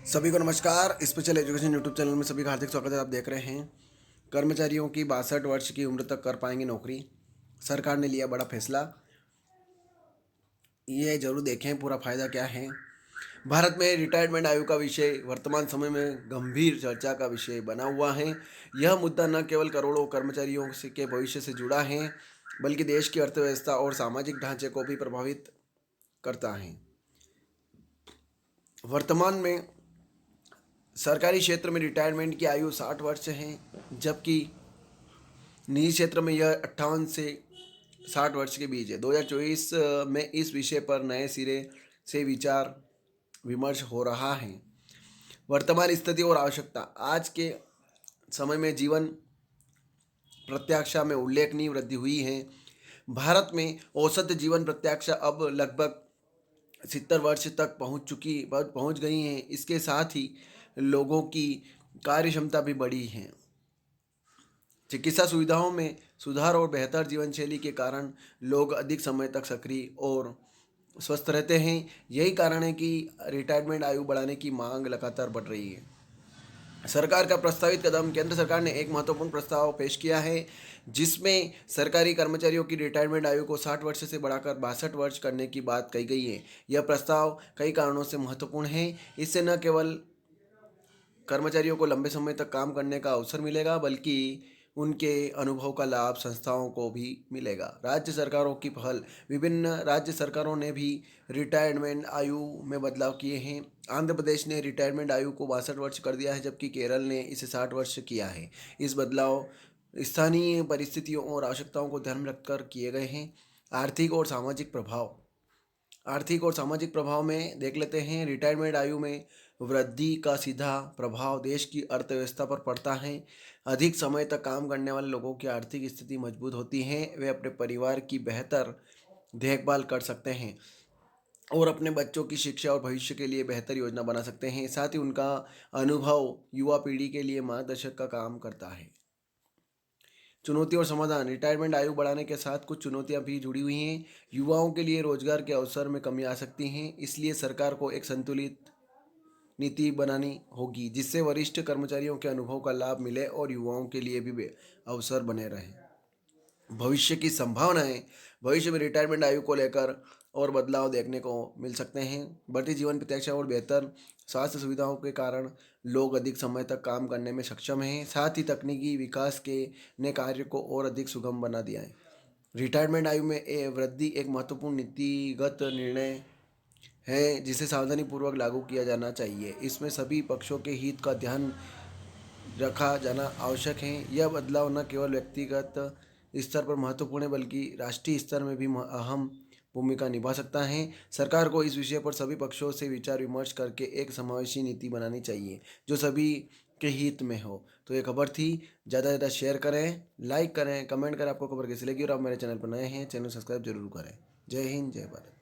सभी को नमस्कार। स्पेशल एजुकेशन यूट्यूब चैनल में सभी का हार्दिक स्वागत है। आप देख रहे हैं कर्मचारियों की 62 वर्ष की उम्र तक कर पाएंगे नौकरी। सरकार ने लिया बड़ा फैसला। ये जरूर देखें पूरा फायदा क्या है। भारत में रिटायरमेंट आयु का विषय वर्तमान समय में गंभीर चर्चा का विषय बना हुआ है। यह मुद्दा न केवल करोड़ों कर्मचारियों के भविष्य से जुड़ा है, बल्कि देश की अर्थव्यवस्था और सामाजिक ढांचे को भी प्रभावित करता है। वर्तमान में सरकारी क्षेत्र में रिटायरमेंट की आयु 60 वर्ष है, जबकि निजी क्षेत्र में यह 58 से 60 वर्ष के बीच है। 2024 में इस विषय पर नए सिरे से विचार विमर्श हो रहा है। वर्तमान स्थिति और आवश्यकता। आज के समय में जीवन प्रत्याशा में उल्लेखनीय वृद्धि हुई है। भारत में औसत जीवन प्रत्याशा अब लगभग 70 वर्ष तक पहुंच गई है। इसके साथ ही लोगों की कार्य क्षमता भी बढ़ी है। चिकित्सा सुविधाओं में सुधार और बेहतर जीवन शैली के कारण लोग अधिक समय तक सक्रिय और स्वस्थ रहते हैं। यही कारण है कि रिटायरमेंट आयु बढ़ाने की मांग लगातार बढ़ रही है। सरकार का प्रस्तावित कदम। केंद्र सरकार ने एक महत्वपूर्ण प्रस्ताव पेश किया है, जिसमें सरकारी कर्मचारियों की रिटायरमेंट आयु को 60 वर्ष से बढ़ाकर 62 वर्ष करने की बात कही गई है। यह प्रस्ताव कई कारणों से महत्वपूर्ण है। इससे न केवल कर्मचारियों को लंबे समय तक काम करने का अवसर मिलेगा, बल्कि उनके अनुभव का लाभ संस्थाओं को भी मिलेगा। राज्य सरकारों की पहल। विभिन्न राज्य सरकारों ने भी रिटायरमेंट आयु में बदलाव किए हैं। आंध्र प्रदेश ने रिटायरमेंट आयु को 62 वर्ष कर दिया है, जबकि केरल ने इसे 60 वर्ष किया है। इस बदलाव स्थानीय परिस्थितियों और आवश्यकताओं को ध्यान में रखकर किए गए हैं। आर्थिक और सामाजिक प्रभाव में देख लेते हैं। रिटायरमेंट आयु में वृद्धि का सीधा प्रभाव देश की अर्थव्यवस्था पर पड़ता है। अधिक समय तक काम करने वाले लोगों की आर्थिक स्थिति मजबूत होती है। वे अपने परिवार की बेहतर देखभाल कर सकते हैं और अपने बच्चों की शिक्षा और भविष्य के लिए बेहतर योजना बना सकते हैं। साथ ही उनका अनुभव युवा पीढ़ी के लिए मार्गदर्शक का काम करता है। चुनौती और समाधान। रिटायरमेंट आयु बढ़ाने के साथ कुछ चुनौतियां भी जुड़ी हुई हैं। युवाओं के लिए रोजगार के अवसर में कमी आ सकती है, इसलिए सरकार को एक संतुलित नीति बनानी होगी, जिससे वरिष्ठ कर्मचारियों के अनुभव का लाभ मिले और युवाओं के लिए भी अवसर बने रहें। भविष्य की संभावनाएं। भविष्य में रिटायरमेंट आयु को लेकर और बदलाव देखने को मिल सकते हैं। बढ़ती जीवन प्रत्याशा और बेहतर स्वास्थ्य सुविधाओं के कारण लोग अधिक समय तक काम करने में सक्षम हैं। साथ ही तकनीकी विकास के ने कार्य को और अधिक सुगम बना दिया है। रिटायरमेंट आयु में वृद्धि एक महत्वपूर्ण नीतिगत निर्णय है, जिसे सावधानीपूर्वक लागू किया जाना चाहिए। इसमें सभी पक्षों के हित का ध्यान रखा जाना आवश्यक है। यह बदलाव न केवल व्यक्तिगत स्तर पर महत्वपूर्ण है, बल्कि राष्ट्रीय स्तर में भी अहम भूमिका निभा सकता है। सरकार को इस विषय पर सभी पक्षों से विचार विमर्श करके एक समावेशी नीति बनानी चाहिए, जो सभी के हित में हो। तो ये खबर थी। ज़्यादा से ज़्यादा शेयर करें, लाइक करें, कमेंट करें आपको खबर कैसी लगी। और आप मेरे चैनल पर नए हैं, चैनल सब्सक्राइब जरूर करें। जय हिंद, जय भारत।